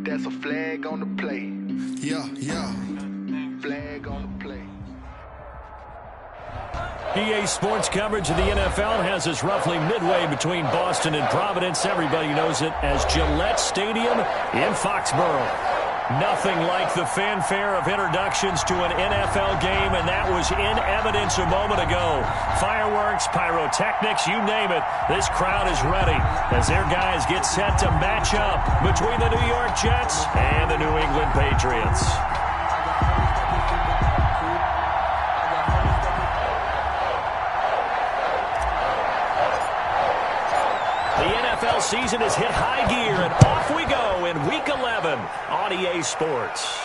that's a flag on the play. Yeah. Flag on the play. EA Sports coverage of the NFL has us roughly midway between Boston and Providence. Everybody knows it as Gillette Stadium in Foxborough. Nothing like the fanfare of introductions to an NFL game, and that was in evidence a moment ago. Fireworks, pyrotechnics, you name it. This crowd is ready as their guys get set to match up between the New York Jets and the New England Patriots. NFL season has hit high gear, and off we go in Week 11 on EA Sports.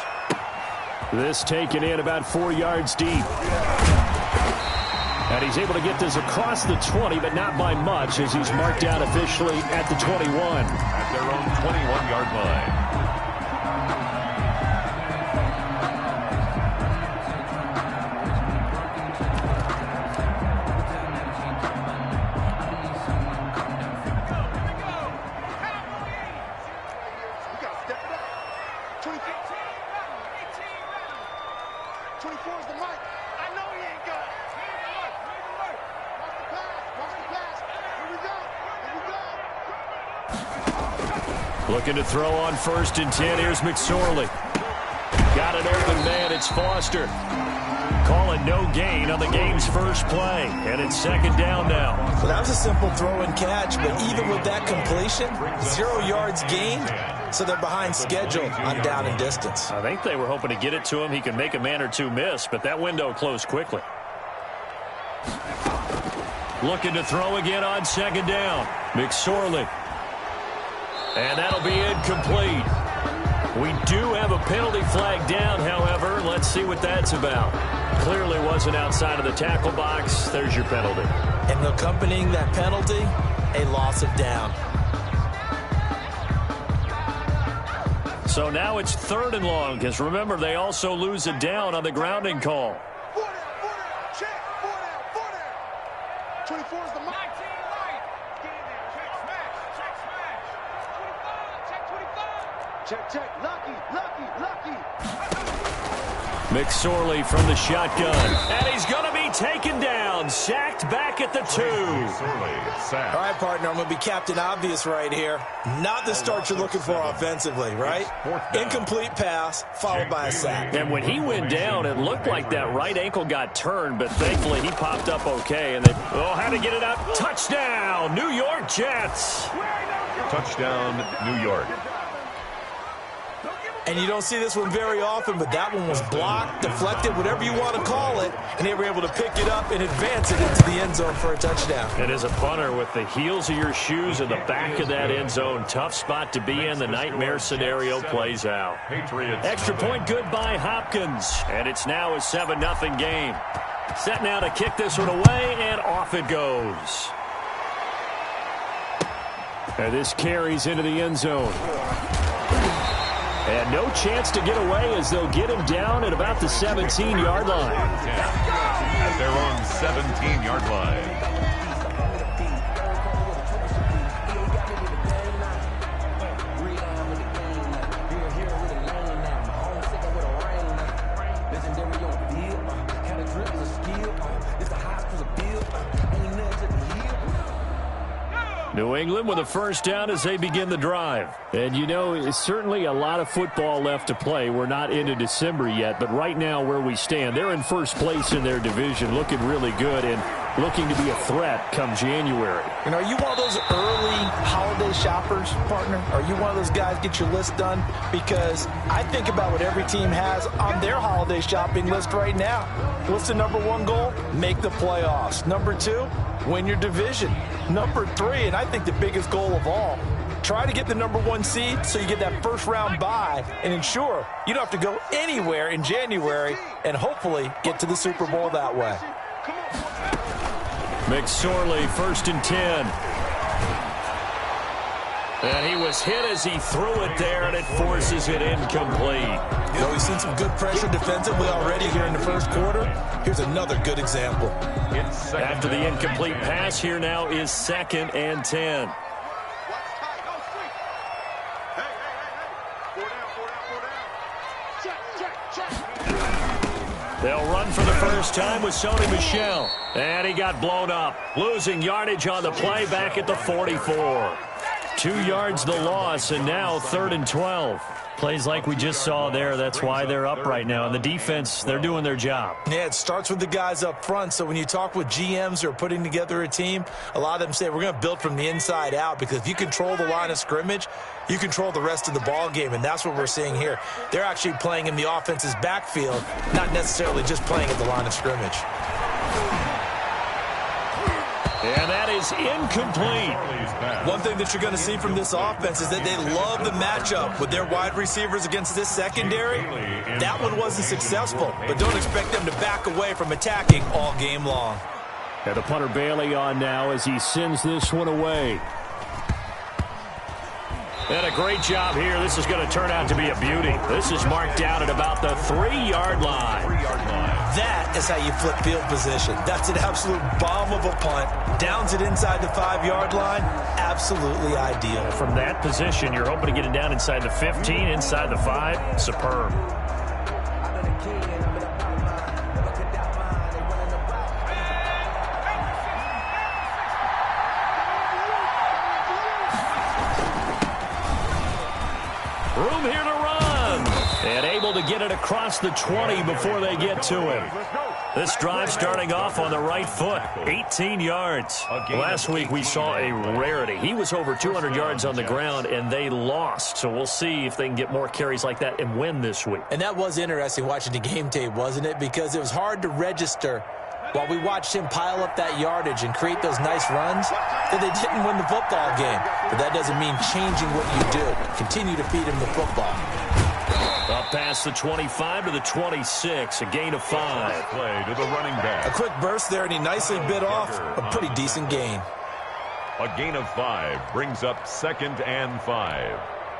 This taken in about 4 yards deep. And he's able to get this across the 20, but not by much, as he's marked down officially at the 21. At their own 21-yard line. Looking to throw on 1st and 10. Here's McSorley. Got an open man. It's Foster. Calling no gain on the game's first play. And it's 2nd down now. Well, that was a simple throw and catch, but even with that completion, 0 yards gained, so they're behind schedule on down and distance. I think they were hoping to get it to him. He can make a man or two miss, but that window closed quickly. Looking to throw again on 2nd down. McSorley. And that'll be incomplete. We do have a penalty flag down, however. Let's see what that's about. Clearly wasn't outside of the tackle box. There's your penalty. And accompanying that penalty, a loss of down. So now it's 3rd and long, because remember, they also lose a down on the grounding call. 4 down, check, 4 down. 24 is the mark. Check, lucky. McSorley from the shotgun. And he's going to be taken down. Sacked back at the 2. All right, partner, I'm going to be Captain Obvious right here. Not the start you're looking for offensively, right? Incomplete pass, followed by a sack. And when he went down, it looked like that right ankle got turned, but thankfully he popped up okay. And they had to get it up. Touchdown, New York Jets. Touchdown, New York. And you don't see this one very often, but that one was blocked, deflected, whatever you want to call it, and they were able to pick it up and advance it into the end zone for a touchdown. And as a punter, with the heels of your shoes in the back of that end zone, tough spot to be in. The nightmare scenario plays out. Extra point good by Hopkins, and it's now a 7-0 game. Set now to kick this one away, and off it goes. And this carries into the end zone. And no chance to get away as they'll get him down at about the 17-yard line. At their own 17-yard line. New England with a 1st down as they begin the drive. And, you know, it's certainly a lot of football left to play. We're not into December yet, but right now where we stand, they're in 1st place in their division, looking really good and looking to be a threat come January. And are you one of those early holiday shoppers, partner? Are you one of those guys get your list done? Because I think about what every team has on their holiday shopping list right now. What's the #1 goal? Make the playoffs. #2, win your division. #3, and I think the biggest goal of all, try to get the #1 seed so you get that first-round bye and ensure you don't have to go anywhere in January and hopefully get to the Super Bowl that way. McSorley, 1st and 10. And he was hit as he threw it there, and it forces it incomplete. You know, we've seen some good pressure defensively already here in the 1st quarter. Here's another good example. After the incomplete pass, here now is 2nd and 10. They'll run for the first time with Sony Michel. And he got blown up. Losing yardage on the play back at the 44. 2 yards the loss, and now 3rd and 12. Plays like we just saw there. That's why they're up right now. And the defense, they're doing their job. Yeah, it starts with the guys up front. So when you talk with GMs who are putting together a team, a lot of them say we're going to build from the inside out, because if you control the line of scrimmage, you control the rest of the ball game, and that's what we're seeing here. They're actually playing in the offense's backfield, not necessarily just playing at the line of scrimmage. And that is incomplete. One thing that you're going to see from this offense is that they love the matchup with their wide receivers against this secondary. That one wasn't successful, but don't expect them to back away from attacking all game long. And the punter Bailey on now as he sends this one away. And a great job here. This is going to turn out to be a beauty. This is marked down at about the 3-yard line. That is how you flip field position. That's an absolute bomb of a punt. Downs it inside the 5-yard line. Absolutely ideal. From that position, you're hoping to get it down inside the 15, inside the 5. Superb. Room here to run. And able to get it across the 20 before they get to him. This drive starting off on the right foot. 18 yards. Last week we saw a rarity. He was over 200 yards on the ground, and they lost. So we'll see if they can get more carries like that and win this week. And that was interesting watching the game tape, wasn't it? Because it was hard to register while we watched him pile up that yardage and create those nice runs that they didn't win the football game. But that doesn't mean changing what you do. Continue to feed him the football. Up past the 25 to the 26, a gain of 5. Play to the running back. A quick burst there, and he nicely bit off a pretty decent gain. A gain of 5 brings up 2nd and 5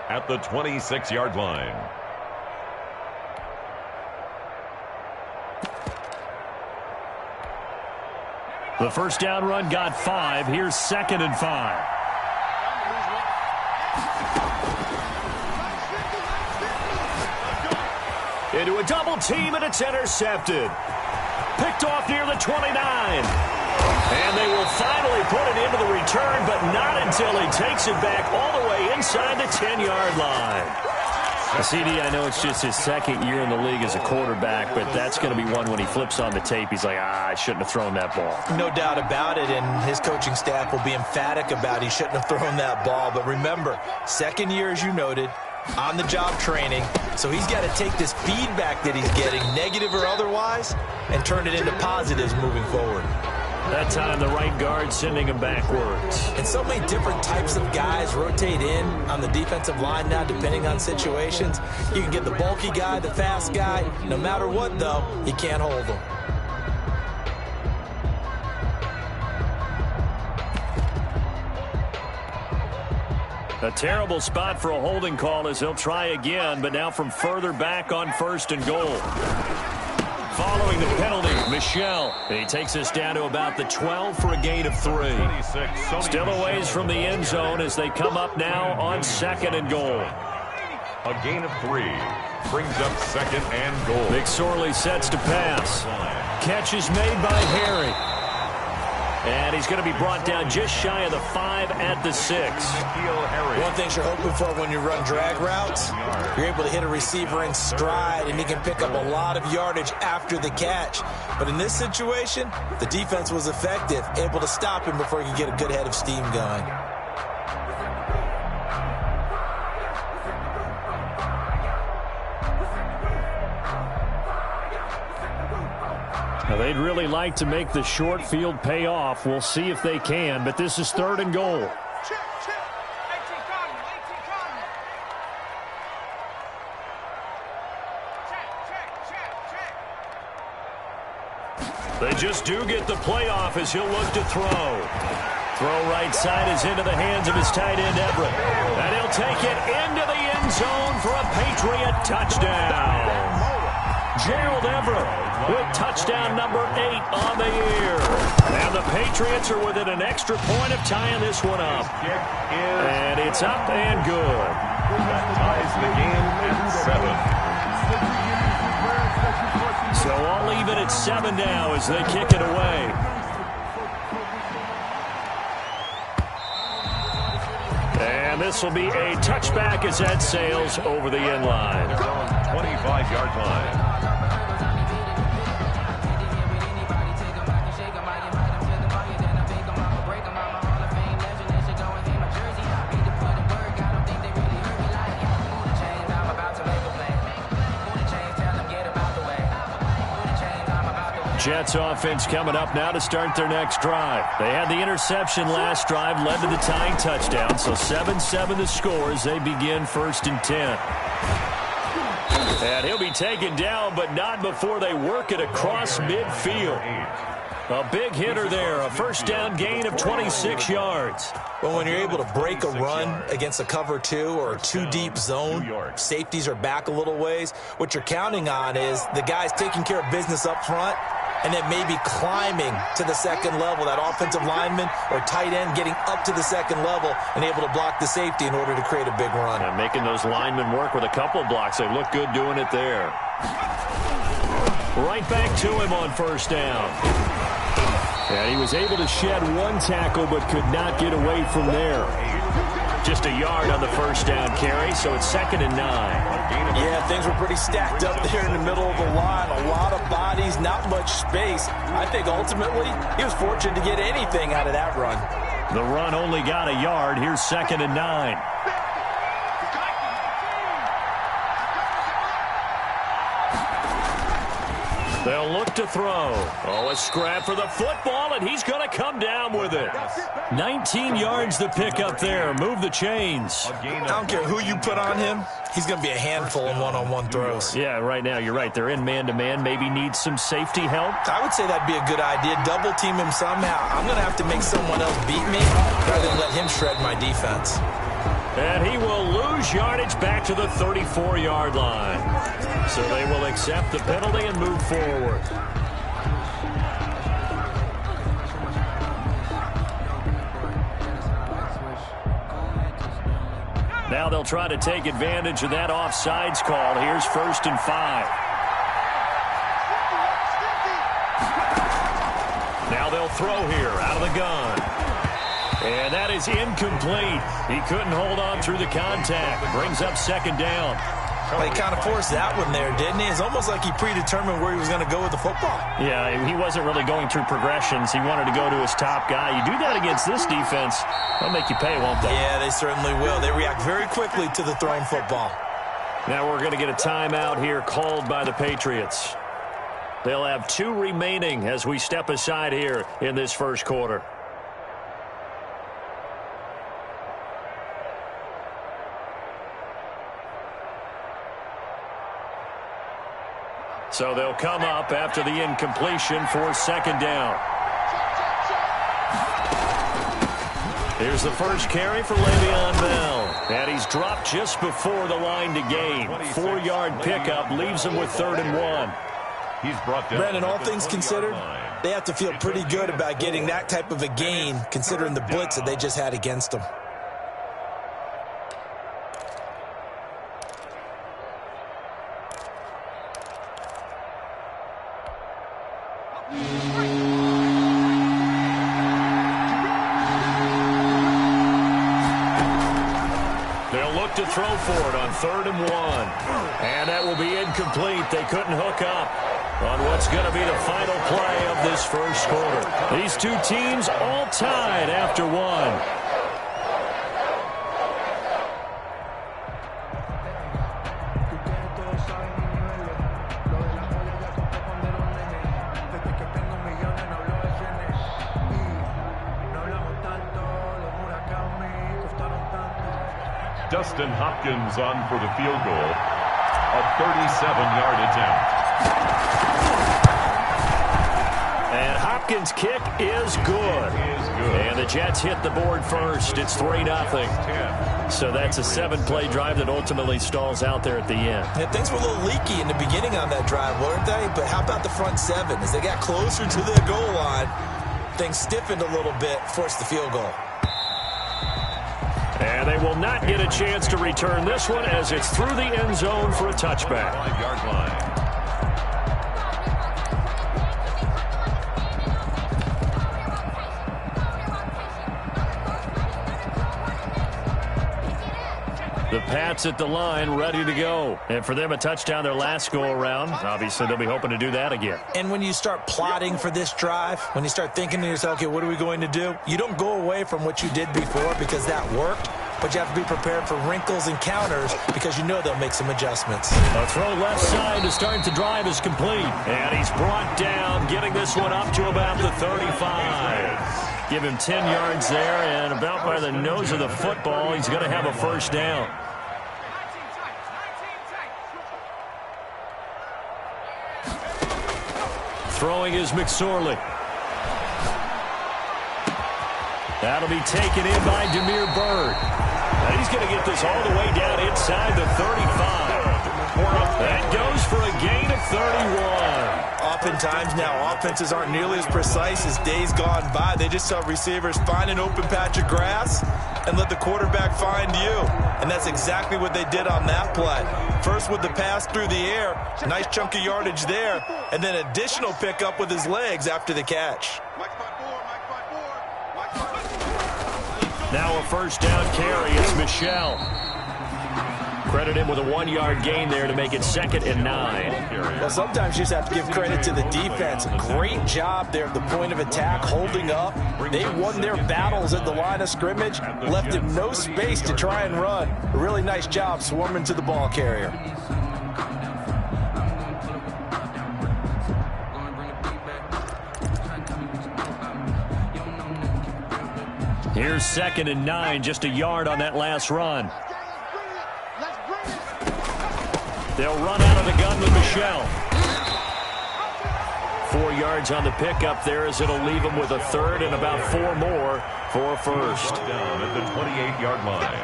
at the 26-yard line. The first down run got 5. Here's 2nd and 5. Into a double team, and it's intercepted. Picked off near the 29. And they will finally put it into the return, but not until he takes it back all the way inside the 10-yard line. CD, I know it's just his 2nd year in the league as a quarterback, but that's going to be one when he flips on the tape. He's like, I shouldn't have thrown that ball. No doubt about it, and his coaching staff will be emphatic about he shouldn't have thrown that ball. But remember, 2nd year, as you noted, on-the-job training, so he's got to take this feedback that he's getting, negative or otherwise, and turn it into positives moving forward. That time, the right guard sending him backwards. And so many different types of guys rotate in on the defensive line now, depending on situations. You can get the bulky guy, the fast guy. No matter what, though, you can't hold them. A terrible spot for a holding call as he'll try again, but now from further back on 1st and goal. Following the penalty, Michel. And he takes us down to about the 12 for a gain of 3. Still a ways from the end zone as they come up now on 2nd and goal. A gain of 3 brings up 2nd and goal. McSorley sets to pass. Catch is made by Harry. And he's going to be brought down just shy of the 5 at the 6. One thing you're hoping for when you run drag routes, you're able to hit a receiver in stride, and he can pick up a lot of yardage after the catch. But in this situation, the defense was effective, able to stop him before he could get a good head of steam going. Now, they'd really like to make the short field pay off. We'll see if they can, but this is 3rd and goal. They just do get the playoff as he'll look to throw. Throw right side is into the hands of his tight end, Everett. And he'll take it into the end zone for a Patriot touchdown. Gerald Everett with touchdown number 8 on the year. And the Patriots are within an extra point of tying this one up. And it's up and good. That ties the game 7 now as they kick it away. And this will be a touchback as that sails over the end line. 25-yard line. Jets offense coming up now to start their next drive. They had the interception last drive, led to the tying touchdown, so 7-7 the score as they begin 1st and 10. And he'll be taken down, but not before they work it across midfield. A big hitter there, a first down gain of 26 yards. Well, when you're able to break a run against a cover 2 or a 2-deep zone, safeties are back a little ways. What you're counting on is the guys taking care of business up front and then maybe climbing to the second level, that offensive lineman or tight end getting up to the second level and able to block the safety in order to create a big run. And making those linemen work with a couple of blocks. They look good doing it there. Right back to him on first down. And he was able to shed one tackle but could not get away from there. Just a yard on the first down carry, so it's 2nd and 9. Yeah, things were pretty stacked up there in the middle of the line. A lot of bodies, not much space. I think ultimately he was fortunate to get anything out of that run. The run only got a yard. Here's 2nd and 9. They'll look to throw. Oh, a scrap for the football, and he's going to come down with it. 19 yards to pick up there. Move the chains. I don't care who you put on him. He's going to be a handful in one-on-one throws. Yeah, right now, you're right. They're in man-to-man. Maybe needs some safety help. I would say that'd be a good idea. Double team him somehow. I'm going to have to make someone else beat me rather than let him shred my defense. And he will lose yardage back to the 34-yard line. So they will accept the penalty and move forward. Now they'll try to take advantage of that offsides call. Here's 1st and 5. Now they'll throw here out of the gun. And that is incomplete. He couldn't hold on through the contact. Brings up 2nd down. Well, he kind of forced that one there, didn't he? It's almost like he predetermined where he was going to go with the football. Yeah, he wasn't really going through progressions. He wanted to go to his top guy. You do that against this defense, they'll make you pay, won't they? Yeah, they certainly will. They react very quickly to the thrown football. Now we're going to get a timeout here called by the Patriots. They'll have 2 remaining as we step aside here in this first quarter. So they'll come up after the incompletion for 2nd down. Here's the first carry for Le'Veon Bell. And he's dropped just before the line to gain. 4-yard pickup leaves him with 3rd and 1. He's brought down. Brandon, all things considered, they have to feel pretty good about getting that type of a gain considering the blitz that they just had against them. To throw for it on 3rd and 1. And that will be incomplete. They couldn't hook up on what's going to be the final play of this first quarter. These two teams all tied after 1. Dustin Hopkins on for the field goal. A 37-yard attempt. And Hopkins' kick is good. And the Jets hit the board first. It's 3-0. So that's a 7-play drive that ultimately stalls out there at the end. Yeah, things were a little leaky in the beginning on that drive, weren't they? But how about the front 7? As they got closer to the goal line, things stiffened a little bit, forced the field goal. And they will not get a chance to return this one as it's through the end zone for a touchback. 5-yard line. The Pats at the line, ready to go. And for them, a touchdown their last go-around. Obviously, they'll be hoping to do that again. And when you start plotting for this drive, when you start thinking to yourself, okay, what are we going to do? You don't go away from what you did before because that worked, but you have to be prepared for wrinkles and counters because you know they'll make some adjustments. A throw left side to start the drive is complete. And he's brought down, getting this one up to about the 35. Give him 10 yards there, and about by the nose of the football, he's going to have a first down. Throwing is McSorley. That'll be taken in by Damiere Byrd. And he's going to get this all the way down inside the 35. That goes for a gain of 31. Oftentimes now, offenses aren't nearly as precise as days gone by. They just saw receivers find an open patch of grass and let the quarterback find you. And that's exactly what they did on that play. First with the pass through the air, nice chunk of yardage there, and then additional pickup with his legs after the catch. Now a first down carry. It's Michel. Credit him with a 1-yard gain there to make it 2nd and 9. Well, sometimes you just have to give credit to the defense. Great job there at the point of attack, holding up. They won their battles at the line of scrimmage, left him no space to try and run. A really nice job swarming to the ball carrier. Here's 2nd and 9, just a yard on that last run. They'll run out of the gun with Michel. 4 yards on the pickup there as it'll leave them with a third and about 4 more for a first. Down at the 28-yard line.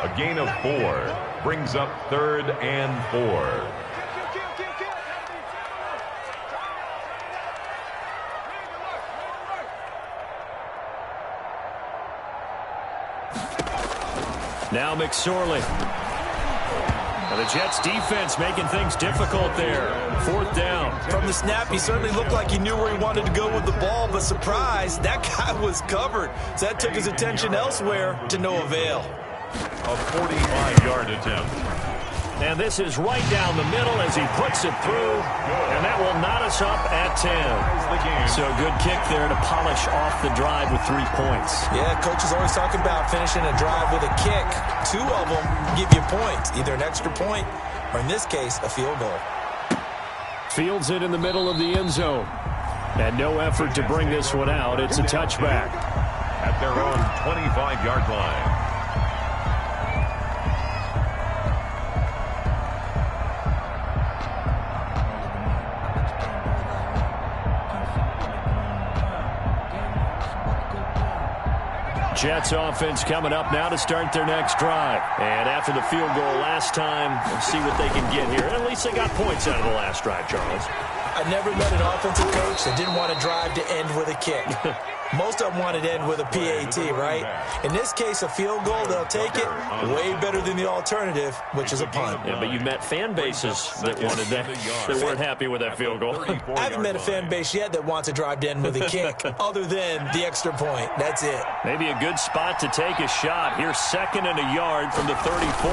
A gain of 4 brings up 3rd and 4. Now McSorley. And the Jets defense making things difficult there. 4th down. From the snap, he certainly looked like he knew where he wanted to go with the ball, but surprise, that guy was covered. So that took his attention elsewhere to no avail. A 45-yard attempt. And this is right down the middle as he puts it through. And that will knot us up at 10. So a good kick there to polish off the drive with 3 points. Yeah, coach is always talking about finishing a drive with a kick. 2 of them give you points, either an extra point or, in this case, a field goal. Fields it in the middle of the end zone. And no effort to bring this one out. It's a touchback. At their own 25-yard line. Jets offense coming up now to start their next drive. And after the field goal last time, we'll see what they can get here. At least they got points out of the last drive, Charles. I never met an offensive coach that didn't want to drive to end with a kick. Most of them wanted to end with a PAT, right? In this case, a field goal, they'll take it. Way better than the alternative, which is a punt. Yeah, but you met fan bases that wanted that, that weren't happy with that field goal. I haven't met a fan base yet that wants to drive to end with a kick, other than the extra point. That's it. Maybe a good spot to take a shot. Here's 2nd and a yard from the 34.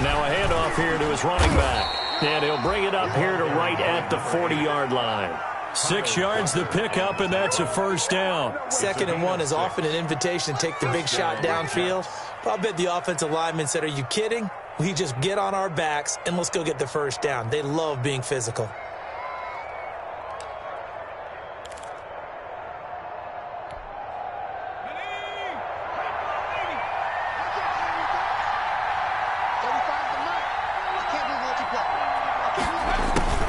Now a handoff here to his running back. And he'll bring it up here to right at the 40-yard line. 6 yards the pickup, and that's a first down. 2nd and 1 is often an invitation to take the big shot downfield. But I bet the offensive lineman said, are you kidding? We just get on our backs and let's go get the first down. They love being physical.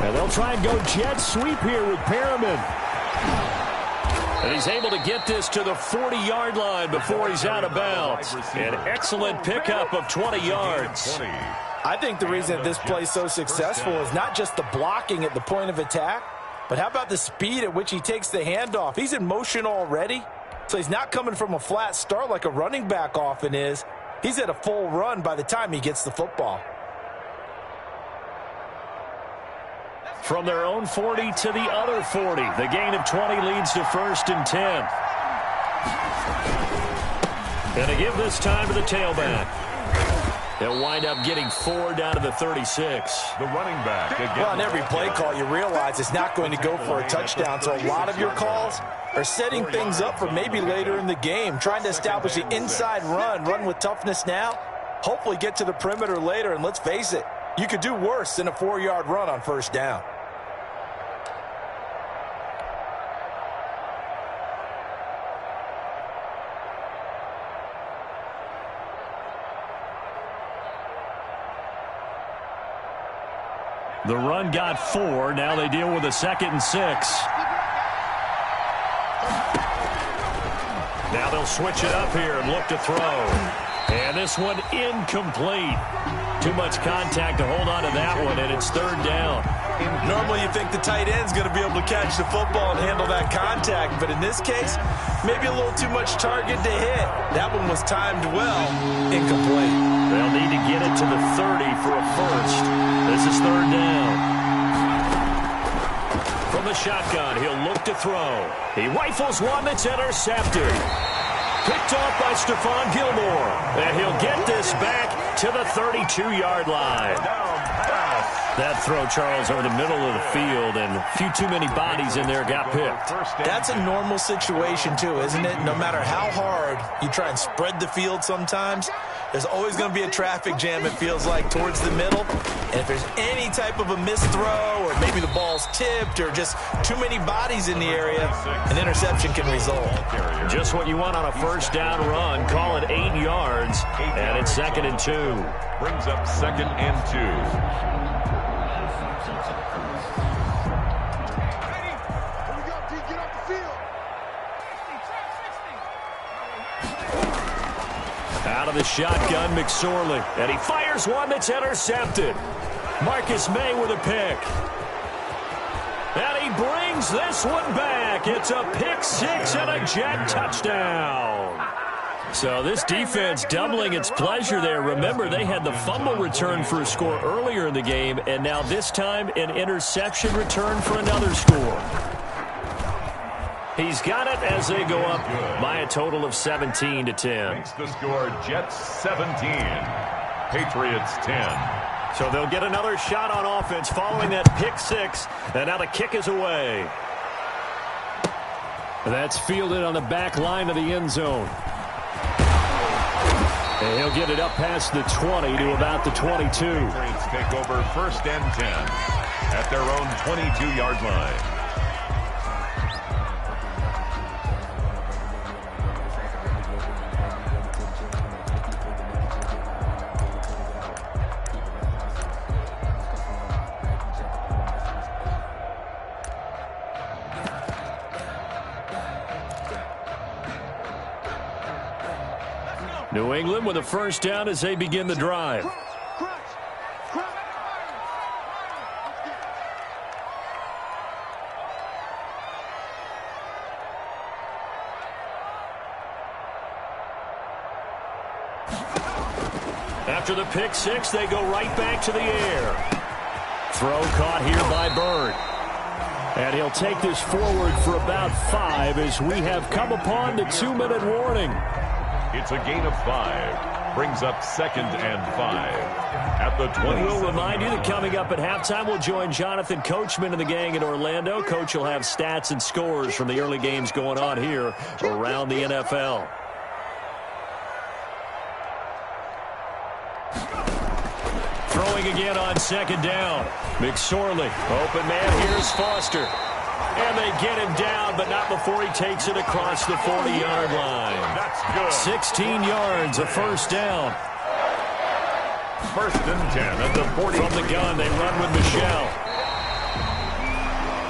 And they'll try and go jet sweep here with Perriman. And he's able to get this to the 40-yard line before he's out of bounds. An excellent pickup of 20 yards. I think the reason that this play is so successful is not just the blocking at the point of attack, but how about the speed at which he takes the handoff? He's in motion already, so he's not coming from a flat start like a running back often is. He's at a full run by the time he gets the football. From their own 40 to the other 40. The gain of 20 leads to 1st and 10. And to give this time to the tailback. He'll wind up getting 4 down to the 36. The running back. Well, on every play call, you realize it's not going to go for a touchdown. So a lot of your calls are setting things up for maybe later in the game, trying to establish the inside run with toughness now, hopefully get to the perimeter later. And let's face it, you could do worse than a 4-yard run on first down. The run got 4. Now they deal with a 2nd and 6. Now they'll switch it up here and look to throw. And this one incomplete. Too much contact to hold on to that one, and it's 3rd down. Normally you think the tight end's going to be able to catch the football and handle that contact, but in this case, maybe a little too much target to hit. That one was timed well, incomplete. They'll need to get it to the 30 for a first. This is 3rd down. From the shotgun, he'll look to throw. He rifles one that's intercepted. Picked off by Stephon Gilmore. And he'll get this back to the 32-yard line. That throw, Charles, over the middle of the field, and a few too many bodies in there got picked. That's a normal situation, too, isn't it? No matter how hard you try and spread the field sometimes, there's always going to be a traffic jam, it feels like, towards the middle. And if there's any type of a missed throw, or maybe the ball's tipped, or just too many bodies in the area, an interception can result. Just what you want on a first down run. Call it 8 yards, and it's 2nd and 2. Brings up 2nd and 2. Out of the shotgun, McSorley. And he fires one that's intercepted. Marcus May with a pick. And he brings this one back. It's a pick 6 and a Jet touchdown. So this defense doubling its pleasure there. Remember, they had the fumble return for a score earlier in the game, and now this time an interception return for another score. He's got it as they go up by a total of 17-10. Makes the score Jets 17, Patriots 10. So they'll get another shot on offense following that pick 6, and now the kick is away. That's fielded on the back line of the end zone. And he'll get it up past the 20 to about the 22. Patriots take over 1st and 10 at their own 22-yard line. New England with a first down as they begin the drive. After the pick 6, they go right back to the air. Throw caught here by Bird. And he'll take this forward for about 5 as we have come upon the 2-minute warning. It's a gain of 5. Brings up 2nd and 5 at the 20. We'll remind you that coming up at halftime, we'll join Jonathan Coachman and the gang in Orlando. Coach will have stats and scores from the early games going on here around the NFL. Throwing again on 2nd down. McSorley. Open man. Here's Foster. And they get him down, but not before he takes it across the 40-yard line. That's good. 16 yards, a first down. 1st and 10 at the 40. From the gun, they run with Michelle.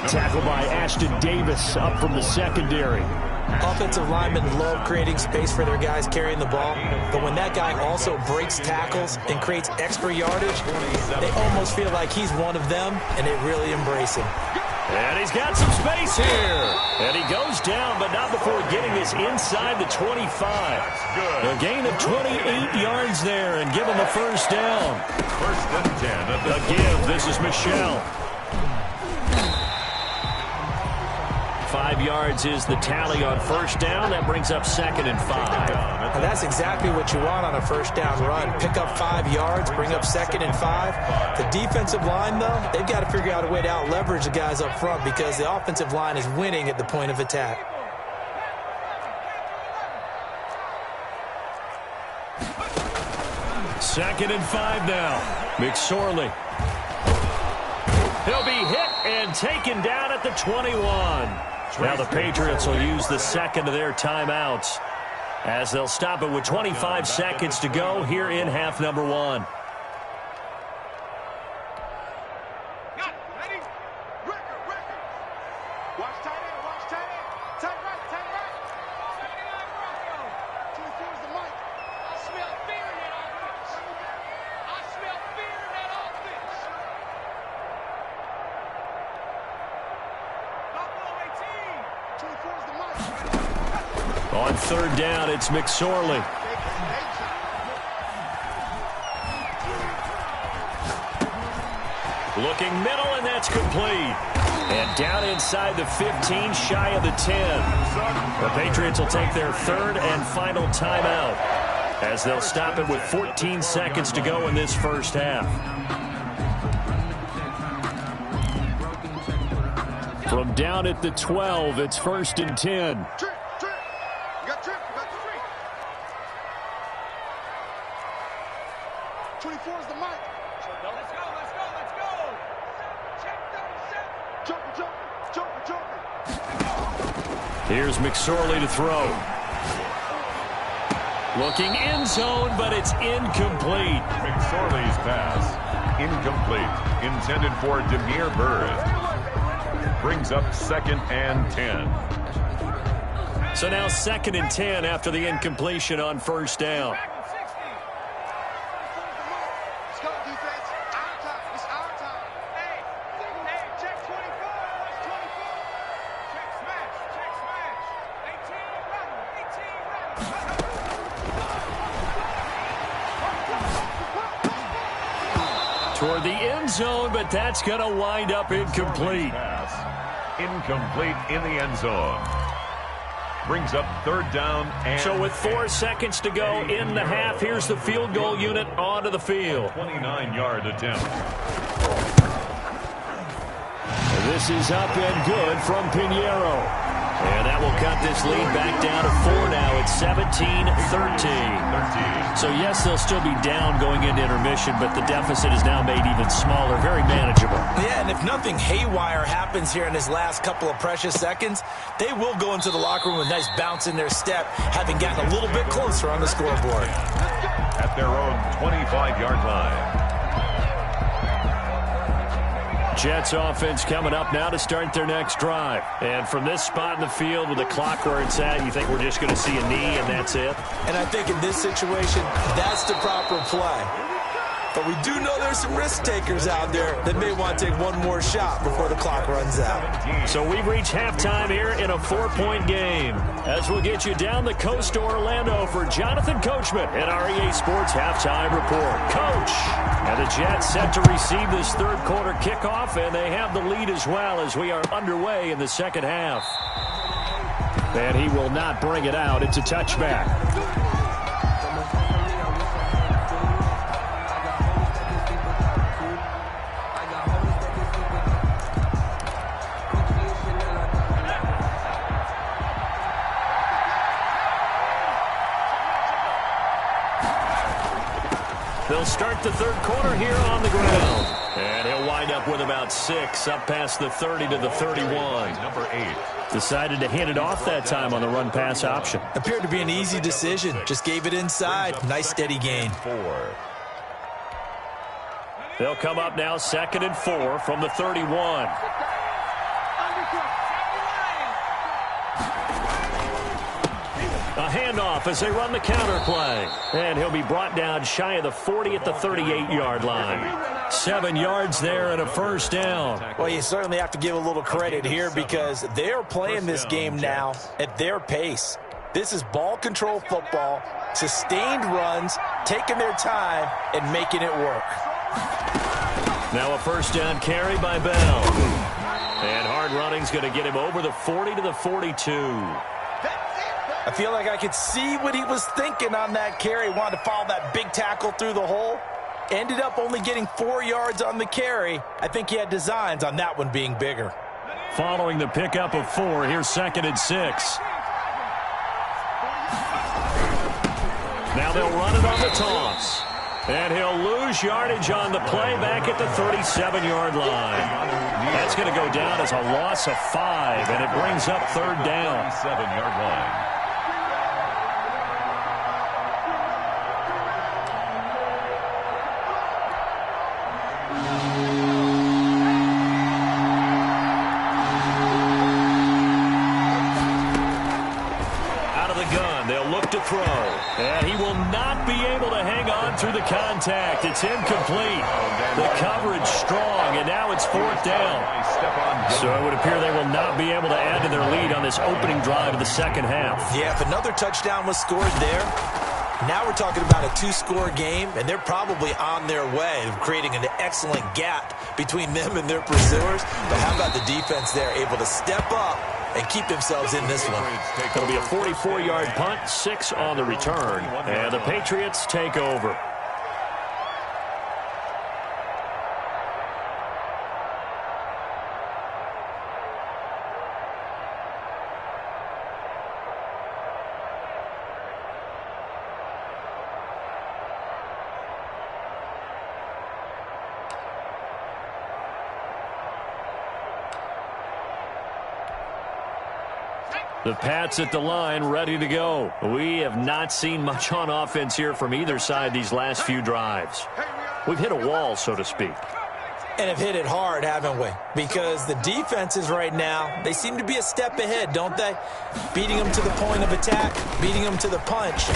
Tackled by Ashton Davis up from the secondary. Offensive linemen love creating space for their guys carrying the ball, but when that guy also breaks tackles and creates extra yardage, they almost feel like he's one of them, and they really embrace him. And he's got some space here. And he goes down, but not before getting this inside the 25. A gain of 28 yards there and give him a first down. 1st and 10 at the give. This is Michelle. 5 yards is the tally on first down. That brings up 2nd and 5. And that's exactly what you want on a first down run. Pick up 5 yards, bring up 2nd and 5. The defensive line, though, they've got to figure out a way to out-leverage the guys up front because the offensive line is winning at the point of attack. Second and 5 now. McSorley. He'll be hit and taken down at the 21. Now the Patriots will use the second of their timeouts as they'll stop it with 25 seconds to go here in half number 1. On third down, it's McSorley. Looking middle, and that's complete. And down inside the 15, shy of the 10. The Patriots will take their third and final timeout as they'll stop it with 14 seconds to go in this first half. From down at the 12, it's 1st and 10. 24 is the mic. Let's go. Check 37. Joker. Here's McSorley to throw. Looking end zone, but it's incomplete. McSorley's pass, incomplete. Intended for Demir Bird. Brings up 2nd and 10. So now 2nd and 10 after the incompletion on first down. Toward the end zone, but that's going to wind up incomplete. Incomplete in the end zone. Brings up 3rd down. And so with 4 seconds to go in the half, here's the field goal unit onto the field. 29-yard attempt. This is up and good from Pinheiro. And that will cut this lead back down to 4 now. It's 17-13. So, yes, they'll still be down going into intermission, but the deficit is now made even smaller, very manageable. Yeah, and if nothing haywire happens here in this last couple of precious seconds, they will go into the locker room with a nice bounce in their step, having gotten a little bit closer on the scoreboard. At their own 25-yard line. Jets offense coming up now to start their next drive. And from this spot in the field with the clock where it's at, you think we're just going to see a knee and that's it? And I think in this situation, that's the proper play. But we do know there's some risk takers out there that may want to take one more shot before the clock runs out. So we've reached halftime here in a 4-point game. As we'll get you down the coast to Orlando for Jonathan Coachman in our EA Sports Halftime Report. Coach! And the Jets set to receive this third quarter kickoff, and they have the lead as well as we are underway in the second half. And he will not bring it out. It's a touchback. They'll start the third quarter here on the ground. And he'll wind up with about 6, up past the 30 to the 31. Number 8. Decided to hand it off that time on the run-pass option. Appeared to be an easy decision. Just gave it inside. Nice steady gain. 4. They'll come up now 2nd and 4 from the 31. A handoff as they run the counter play. And he'll be brought down shy of the 40 at the 38-yard line. 7 yards there and a first down. Well, you certainly have to give a little credit here because they're playing this game now at their pace. This is ball control football, sustained runs, taking their time, and making it work. Now a first down carry by Bell. And hard running's going to get him over the 40 to the 42. I feel like I could see what he was thinking on that carry. Wanted to follow that big tackle through the hole. Ended up only getting 4 yards on the carry. I think he had designs on that one being bigger. Following the pickup of 4, here's 2nd and 6. Now they'll run it on the toss. And he'll lose yardage on the play back at the 37-yard line. That's going to go down as a loss of 5, and it brings up 3rd down. 37-yard line. Throw. And he will not be able to hang on through the contact. It's incomplete. The coverage strong, and now it's 4th down. So it would appear they will not be able to add to their lead on this opening drive of the second half. Yeah, if another touchdown was scored there, now we're talking about a 2-score game, and they're probably on their way of creating an excellent gap between them and their pursuers. But how about the defense there, able to step up and keep themselves in this one? It'll be a 44-yard punt, 6 on the return, and the Patriots take over. The Pats at the line, ready to go. We have not seen much on offense here from either side these last few drives. We've hit a wall, so to speak. And have hit it hard, haven't we? Because the defenses right now, they seem to be a step ahead, don't they? Beating them to the point of attack, beating them to the punch.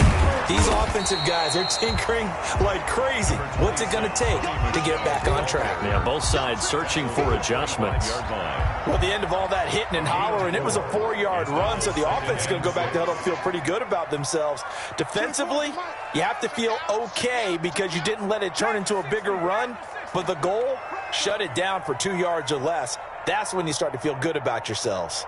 These offensive guys, they're tinkering like crazy. What's it going to take to get back on track? Yeah, both sides searching for adjustments. Well, at the end of all that hitting and hollering, it was a 4-yard run, so the offense is going to go back to huddle and feel pretty good about themselves. Defensively, you have to feel okay because you didn't let it turn into a bigger run, but the goal, shut it down for 2 yards or less. That's when you start to feel good about yourselves.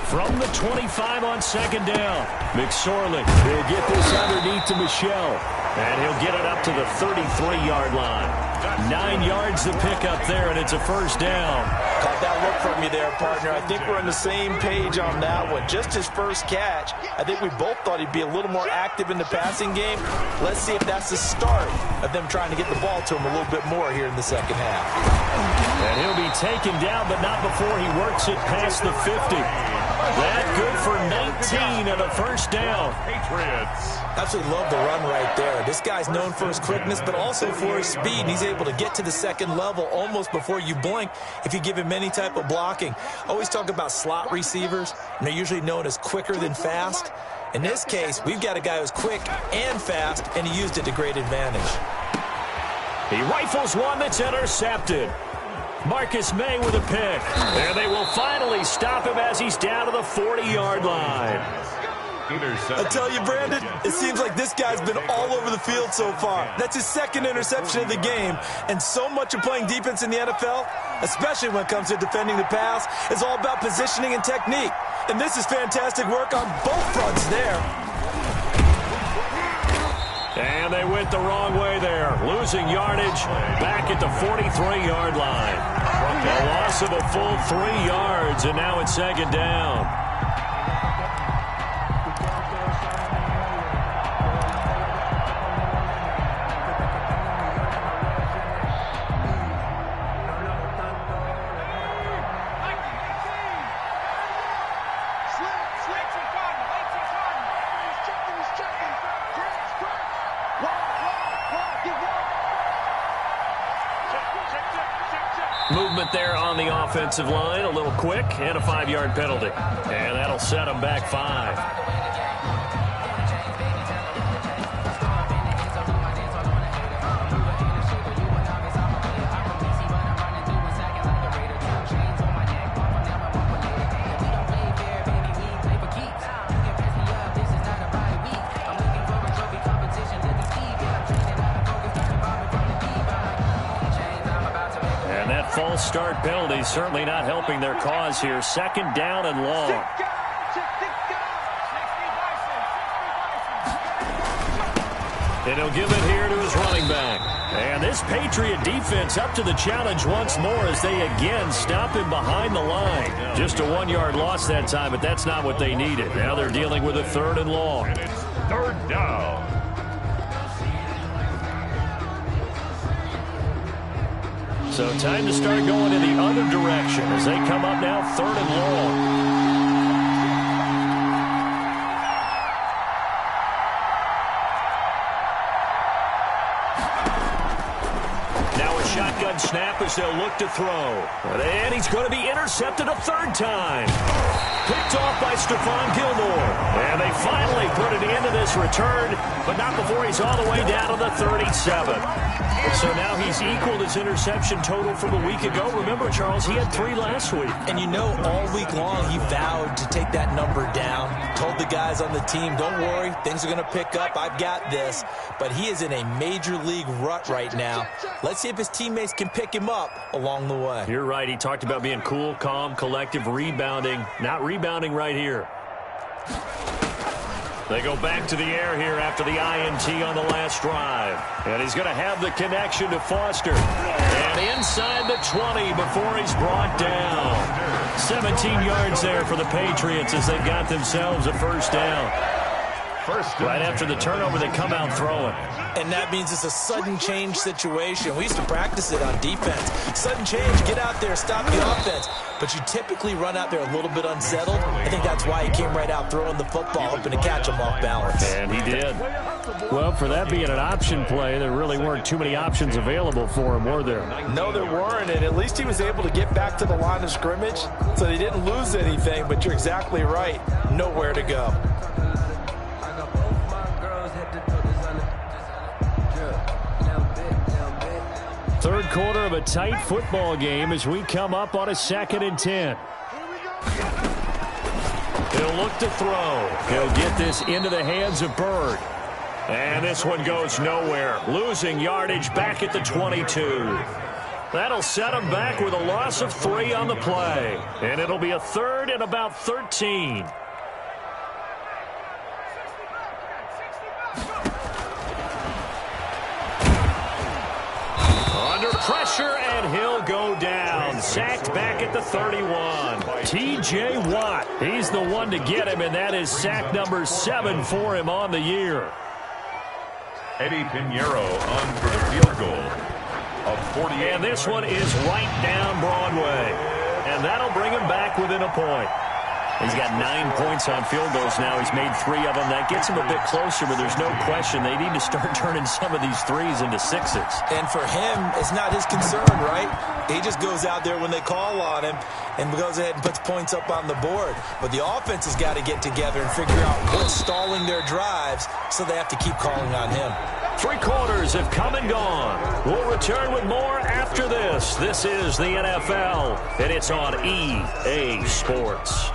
From the 25 on 2nd down, McSorley will get this underneath to Michelle, and he'll get it up to the 33-yard line. 9 yards to pick up there, and it's a first down. Caught that look from you there, partner. I think we're on the same page on that one. Just his first catch, I think we both thought he'd be a little more active in the passing game. Let's see if that's the start of them trying to get the ball to him a little bit more here in the second half. And he'll be taken down, but not before he works it past the 50. That good for 19 and a first down. Patriots. Absolutely love the run right there. This guy's known for his quickness, but also for his speed. And he's able to get to the second level almost before you blink if you give him any type of blocking. Always talk about slot receivers, and they're usually known as quicker than fast. In this case, we've got a guy who's quick and fast, and he used it to great advantage. He rifles one that's intercepted. Marcus May with a pick. And they will finally stop him as he's down to the 40-yard line. I tell you, Brandon, it seems like this guy's been all over the field so far. That's his 2nd interception of the game. And so much of playing defense in the NFL, especially when it comes to defending the pass, is all about positioning and technique. And this is fantastic work on both fronts there. And they went the wrong way there. Losing yardage back at the 43-yard line. A loss of a full 3 yards, and now it's 2nd down. Movement there on the offensive line, a little quick, and a 5-yard penalty. And that'll set them back 5. false start penalty certainly not helping their cause here. Second down and long. And he'll give it here to his running back. And this Patriot defense up to the challenge once more as they again stop him behind the line. Just a 1-yard loss that time, but that's not what they needed. Now they're dealing with a third and long. And it's third down. So time to start going in the other direction as they come up now third and long. Shotgun snap as they'll look to throw. And he's going to be intercepted a third time. Picked off by Stephon Gilmore. And they finally put an end to this return, but not before he's all the way down to the 37. So now he's equaled his interception total from a week ago. Remember, Charles, he had 3 last week. And you know, all week long he vowed to take that number down. Told the guys on the team, don't worry, things are going to pick up. I've got this. But he is in a major league rut right now. Let's see if his teammates can pick him up along the way. You're right. He talked about being cool, calm, collective, rebounding. Not rebounding right here. They go back to the air here after the INT on the last drive. And he's going to have the connection to Foster. And inside the 20 before he's brought down. 17 yards there for the Patriots as they got themselves a first down. Right after the turnover, they come out throwing. And that means it's a sudden change situation. We used to practice it on defense. Sudden change, get out there, stop the offense. But you typically run out there a little bit unsettled. I think that's why he came right out throwing the football, hoping to catch him off balance. And he did. Well, for that being an option play, there really weren't too many options available for him, were there? No, there weren't, and at least he was able to get back to the line of scrimmage, so they didn't lose anything, but you're exactly right. Nowhere to go. Third quarter of a tight football game as we come up on a 2nd and 10. He'll look to throw. He'll get this into the hands of Bird. And this one goes nowhere. Losing yardage back at the 22. That'll set him back with a loss of 3 on the play. And it'll be a 3rd and about 13. Pressure, and he'll go down. Sacked back at the 31. T.J. Watt, he's the one to get him, and that is sack number 7 for him on the year. Eddie Pinheiro on for the field goal of 48. And this one is right down Broadway. And that'll bring him back within a point. He's got 9 points on field goals now. He's made 3 of them. That gets him a bit closer, but there's no question they need to start turning some of these 3s into 6s. And for him, it's not his concern, right? He just goes out there when they call on him and goes ahead and puts points up on the board. But the offense has got to get together and figure out what's stalling their drives, so they have to keep calling on him. 3 quarters have come and gone. We'll return with more after this. This is the NFL, and it's on EA Sports.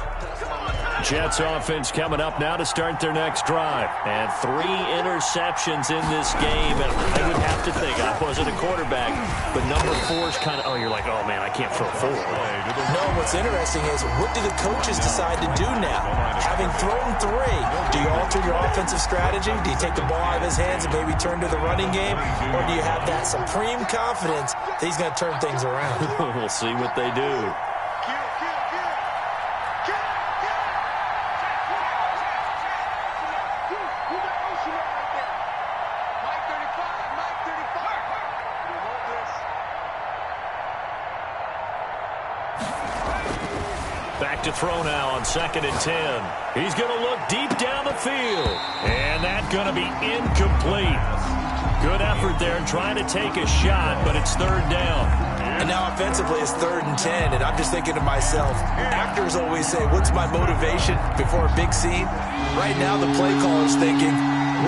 Jets offense coming up now to start their next drive. And 3 interceptions in this game. And I would have to think, I wasn't a quarterback, but number 4 is kind of, you're like, oh, man, I can't throw 4. No, what's interesting is, what do the coaches decide to do now? Having thrown 3, do you alter your offensive strategy? Do you take the ball out of his hands and maybe turn to the running game? Or do you have that supreme confidence that he's going to turn things around? We'll see what they do. To throw now on 2nd and 10. He's going to look deep down the field. And that's going to be incomplete. Good effort there trying to take a shot, but it's 3rd down. And now offensively it's 3rd and 10. And I'm just thinking to myself, actors always say, what's my motivation before a big scene? Right now the play caller's thinking,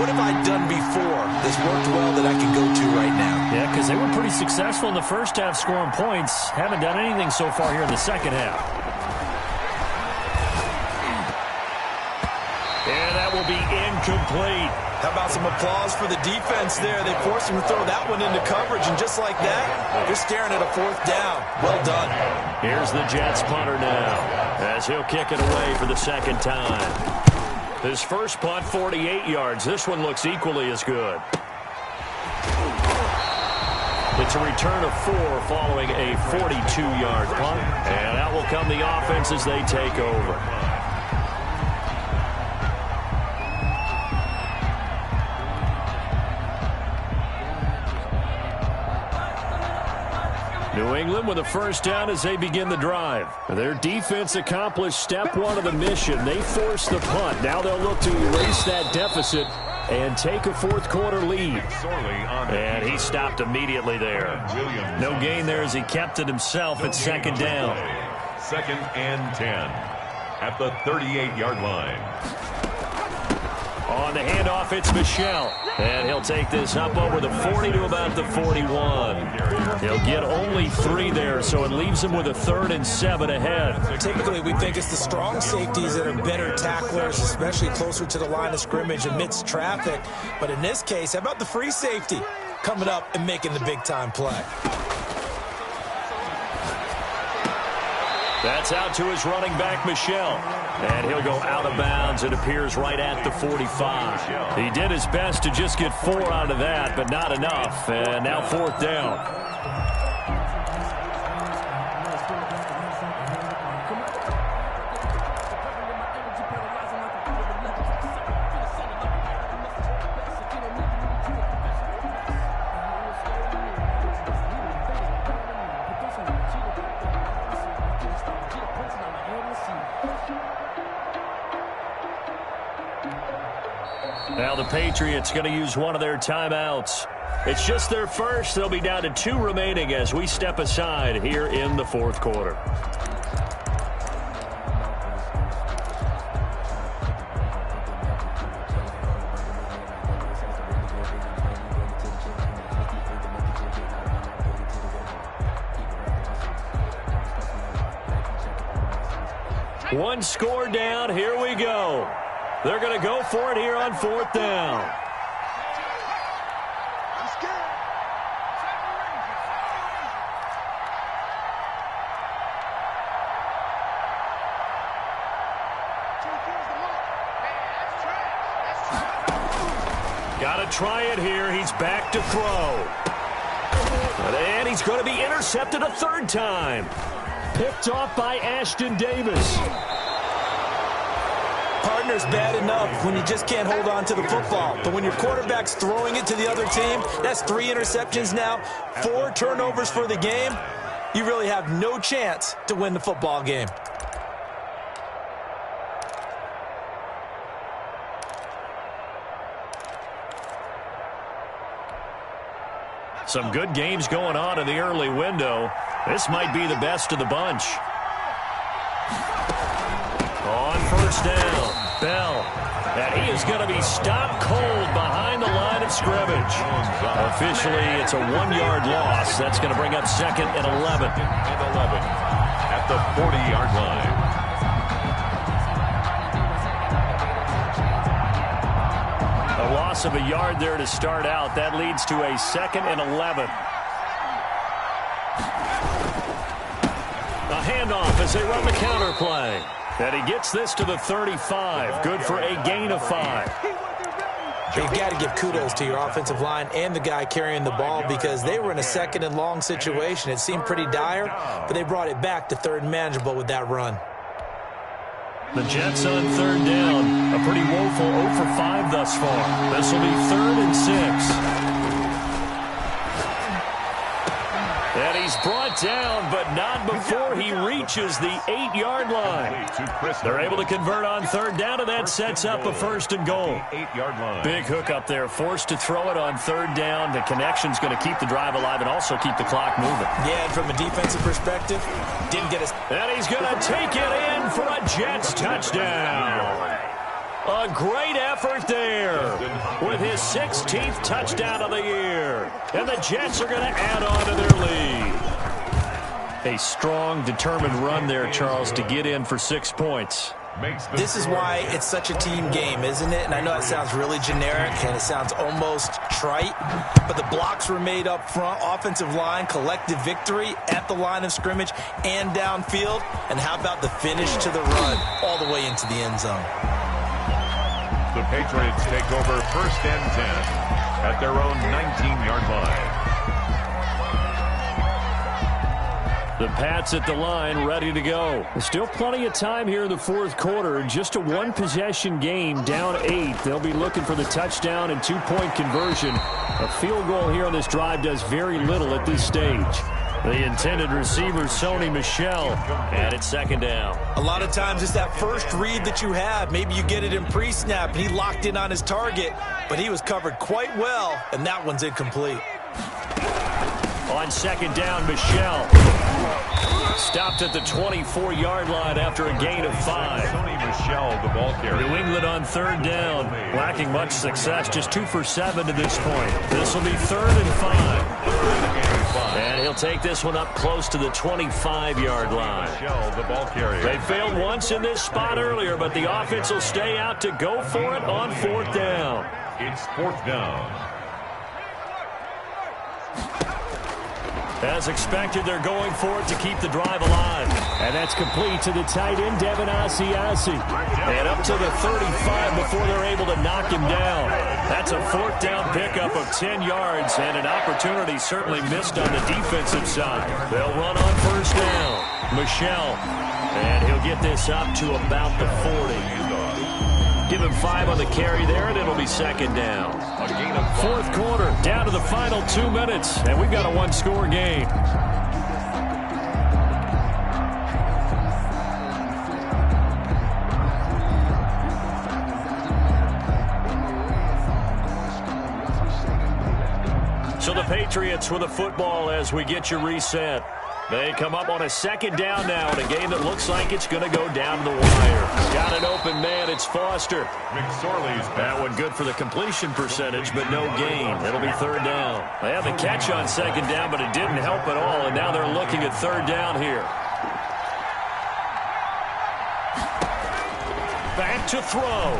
what have I done before that's worked well that I can go to right now? Yeah, because they were pretty successful in the first half scoring points. Haven't done anything so far here in the second half. And that will be complete. How about some applause for the defense there? They forced him to throw that one into coverage, and just like that, you're staring at a 4th down. Well done. Here's the Jets punter now, as he'll kick it away for the 2nd time. His first punt, 48 yards. This one looks equally as good. It's a return of 4 following a 42-yard punt. And out will come the offense as they take over. New England with a 1st down as they begin the drive. Their defense accomplished step 1 of the mission. They forced the punt. Now they'll look to erase that deficit and take a 4th quarter lead. And he stopped immediately there. No gain there as he kept it himself at 2nd down. 2nd and 10 at the 38-yard line. On the handoff, it's Michel. And he'll take this up over the 40 to about the 41. He'll get only 3 there, so it leaves him with a 3rd and 7 ahead. Typically, we think it's the strong safeties that are better tacklers, especially closer to the line of scrimmage amidst traffic. But in this case, how about the free safety coming up and making the big-time play? That's out to his running back, Michel. And he'll go out of bounds. It appears right at the 45. He did his best to just get 4 out of that, but not enough. And now 4th down. Now the Patriots going to use one of their timeouts. It's just their first. They'll be down to 2 remaining as we step aside here in the 4th quarter. One score down. Here we go. They're going to go for it here on 4th down. Got to try it here. He's back to throw. And he's going to be intercepted a 3rd time. Picked off by Ashton Davis. Partner's bad enough when you just can't hold on to the football. But when your quarterback's throwing it to the other team, that's 3 interceptions now, 4 turnovers for the game. You really have no chance to win the football game. Some good games going on in the early window. This might be the best of the bunch. On 1st down, Bell. And he is going to be stopped cold behind the line of scrimmage. Officially, it's a 1-yard loss. That's going to bring up 2nd and 11. At the 40-yard line. A loss of a yard there to start out. That leads to a 2nd and 11. A handoff as they run the counter play. And he gets this to the 35. Good for a gain of 5. You've got to give kudos to your offensive line and the guy carrying the ball because they were in a 2nd and long situation. It seemed pretty dire, but they brought it back to 3rd and manageable with that run. The Jets on 3rd down. A pretty woeful 0 for 5 thus far. This will be 3rd and 6. And he's brought down, but not before he reaches the 8-yard line. They're able to convert on 3rd down, and that sets up a 1st and goal. 8-yard line. Big hook up there, forced to throw it on 3rd down. The connection's going to keep the drive alive and also keep the clock moving. Yeah, and from a defensive perspective, didn't get us. And he's going to take it in for a Jets touchdown. A great effort there with his 16th touchdown of the year. And the Jets are going to add on to their lead. A strong, determined run there, Charles, to get in for 6 points. This is why it's such a team game, isn't it? And I know it sounds really generic and it sounds almost trite, but the blocks were made up front, offensive line, collective victory at the line of scrimmage and downfield. And how about the finish to the run all the way into the end zone? The Patriots take over 1st and 10 at their own 19-yard line. The Pats at the line, ready to go. Still plenty of time here in the fourth quarter. Just a one-possession game, down 8. They'll be looking for the touchdown and two-point conversion. A field goal here on this drive does very little at this stage. The intended receiver, Sony Michel, and it's 2nd down. A lot of times it's that first read that you have. Maybe you get it in pre-snap, and he locked in on his target, but he was covered quite well, and that one's incomplete. On 2nd down, Michel stopped at the 24-yard line after a gain of 5. Sony Michel, the ball carrier. New England on 3rd down, lacking much success, just 2 for 7 to this point. This will be 3rd and 5. And he'll take this one up close to the 25-yard line. Michel, the ball carrier. They failed once in this spot earlier, but the offense will stay out to go for it on 4th down. It's 4th down. As expected, they're going for it to keep the drive alive. And that's complete to the tight end, Devin Asiasi. And up to the 35 before they're able to knock him down. That's a 4th down pickup of 10 yards and an opportunity certainly missed on the defensive side. They'll run on 1st down. Michel. And he'll get this up to about the 40. Give him 5 on the carry there, and it'll be 2nd down. A gain of 4th quarter, down to the final 2 minutes, and we've got a one-score game. So the Patriots with the football as we get you reset. They come up on a 2nd down now in a game that looks like it's going to go down to the wire. Got an open man. It's Foster. McSorley's that one good for the completion percentage, but no gain. It'll be 3rd down. They had the catch on 2nd down, but it didn't help at all, and now they're looking at 3rd down here. Back to throw.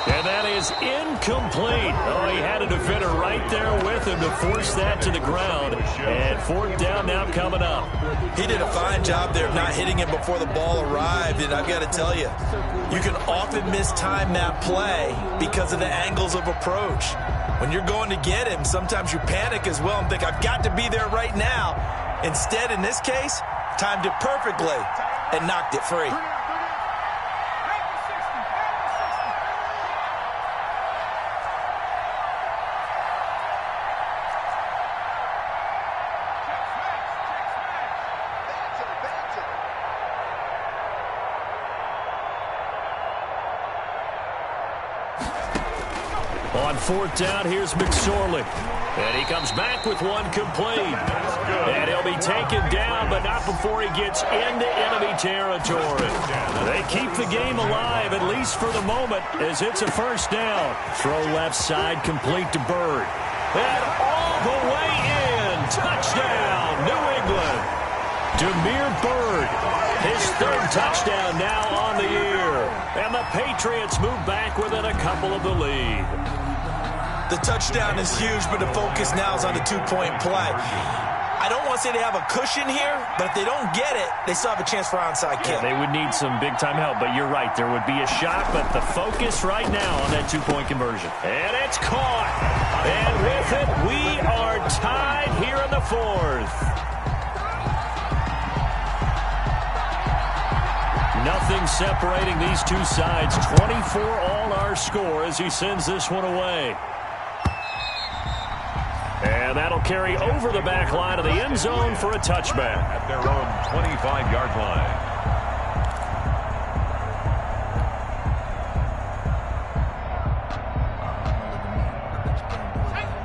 And that is incomplete. Oh, he had a defender right there with him to force that to the ground. And 4th down now coming up. He did a fine job there of not hitting him before the ball arrived. And I've got to tell you, you can often mistime that play because of the angles of approach. When you're going to get him, sometimes you panic as well and think, I've got to be there right now. Instead, in this case, timed it perfectly and knocked it free. On 4th down, here's McSorley. And he comes back with one complete. And he'll be taken down, but not before he gets into enemy territory. They keep the game alive, at least for the moment, as it's a 1st down. Throw left side, complete to Bird. And all the way in. Touchdown, New England. Demir Bird, his 3rd touchdown now on the year. And the Patriots move back within a couple of the lead. The touchdown is huge, but the focus now is on the 2-point play. I don't want to say they have a cushion here, but if they don't get it, they still have a chance for onside kick. They would need some big-time help, but you're right. There would be a shot, but the focus right now on that 2-point conversion. And it's caught. And with it, we are tied here in the 4th. Nothing separating these two sides. 24 all our score as he sends this one away. And that'll carry over the back line of the end zone for a touchback. At their own 25-yard line.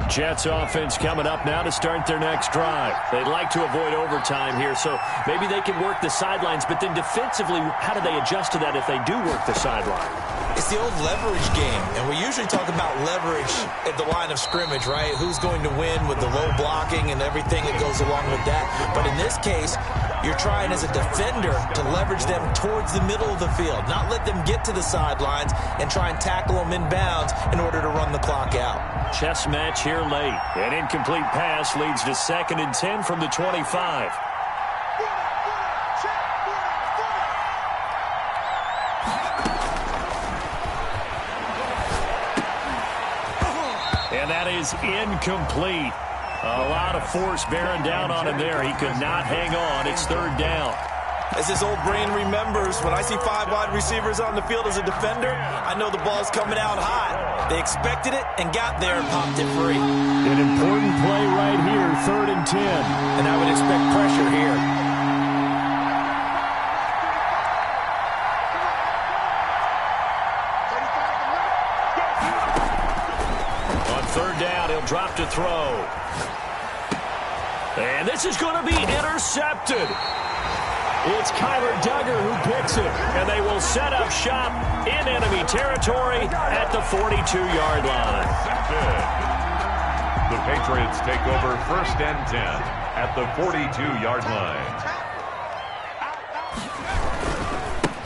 Jets offense coming up now to start their next drive. They'd like to avoid overtime here, so maybe they can work the sidelines, but then defensively, how do they adjust to that if they do work the sideline? It's the old leverage game, and we usually talk about leverage at the line of scrimmage, right? Who's going to win with the low blocking and everything that goes along with that. But in this case, You're trying as a defender to leverage them towards the middle of the field, not let them get to the sidelines and try and tackle them inbounds in order to run the clock out. Chess match here late. An incomplete pass leads to 2nd and 10 from the 25. And that is incomplete. A lot of force bearing down on him there. He could not hang on. It's 3rd down. As his old brain remembers, when I see 5 wide receivers on the field as a defender, I know the ball's coming out hot. They expected it and got there and popped it free. An important play right here, 3rd and 10. And I would expect pressure here. On 3rd down, he'll drop to throw. And this is going to be intercepted. It's Kyler Duggar who picks it, and they will set up shop in enemy territory at the 42-yard line. The Patriots take over 1st and 10 at the 42-yard line.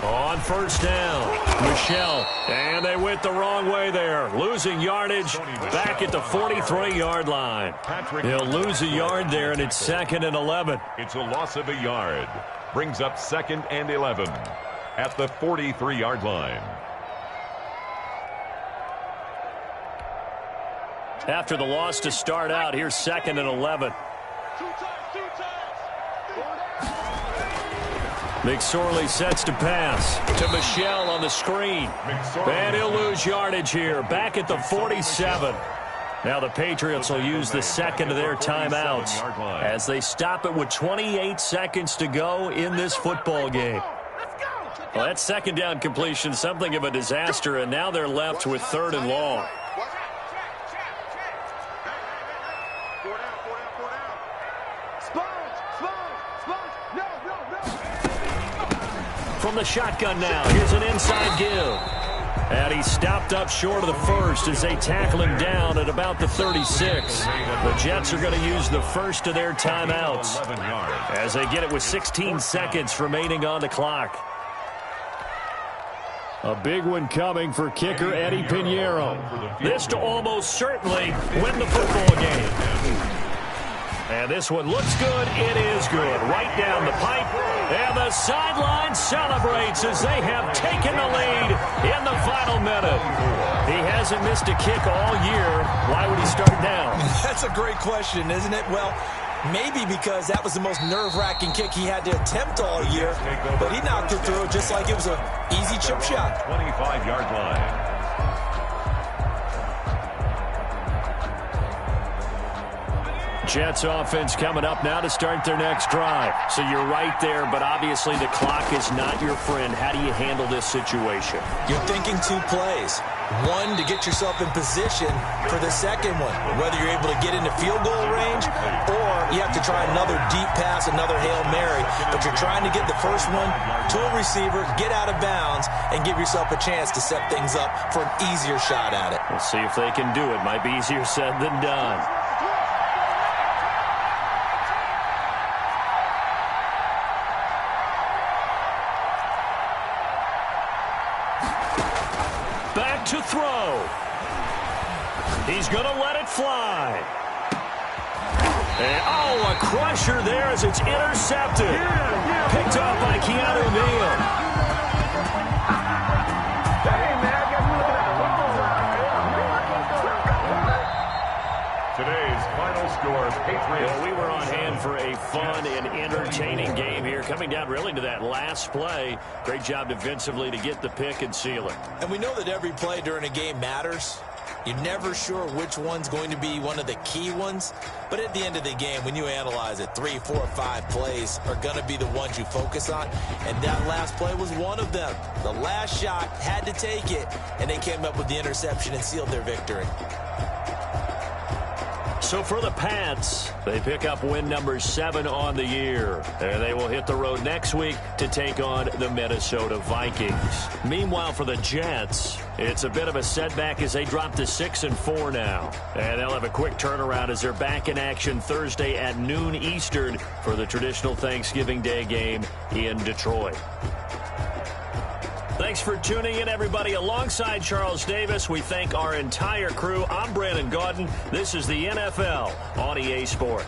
On 1st down, Michelle, and they went the wrong way there, losing yardage back at the 43-yard line. He'll lose a yard there, and it's 2nd and 11. It's a loss of a yard. Brings up 2nd and 11 at the 43-yard line. After the loss to start out, here's 2nd and 11. McSorley sets to pass to Michelle on the screen. And he'll lose yardage here, back at the 47. Now the Patriots will use the 2nd of their timeouts as they stop it with 28 seconds to go in this football game. Well, that 2nd down completion, something of a disaster, and now they're left with 3rd and long. From the shotgun now, here's an inside give. And he stopped up short of the 1st as they tackle him down at about the 36. The Jets are going to use the 1st of their timeouts as they get it with 16 seconds remaining on the clock. A big one coming for kicker Eddie Pinheiro. This to almost certainly win the football game. And this one looks good. It is good. Right down the pipe. And the sideline celebrates as they have taken the lead in the final minute. He hasn't missed a kick all year. Why would he start now? That's a great question, isn't it? Well, maybe because that was the most nerve-wracking kick he had to attempt all year. But he knocked it through just like it was an easy chip shot. 25-yard line. Jets offense coming up now to start their next drive. So you're right there, but obviously the clock is not your friend. How do you handle this situation? You're thinking 2 plays. One, to get yourself in position for the second one, whether you're able to get into field goal range or you have to try another deep pass, another Hail Mary. But you're trying to get the first one to a receiver, get out of bounds, and give yourself a chance to set things up for an easier shot at it. We'll see if they can do it. Might be easier said than done. To throw. He's going to let it fly. And, oh, a crusher there as it's intercepted. Picked up by Keanu Neal. Today's final score, Patriots. Well, we were on hand for a fun and entertaining game here, coming down really to that last play. Great job defensively to get the pick and seal it. And we know that every play during a game matters. You're never sure which one's going to be one of the key ones. But at the end of the game, when you analyze it, 3, 4, 5 plays are going to be the ones you focus on. And that last play was one of them. The last shot had to take it, and they came up with the interception and sealed their victory. So for the Pats, they pick up win number 7 on the year. And they will hit the road next week to take on the Minnesota Vikings. Meanwhile, for the Jets, it's a bit of a setback as they drop to 6-4 now. And they'll have a quick turnaround as they're back in action Thursday at noon Eastern for the traditional Thanksgiving Day game in Detroit. Thanks for tuning in, everybody. Alongside Charles Davis, we thank our entire crew. I'm Brandon Gaudin. This is the NFL on EA Sport.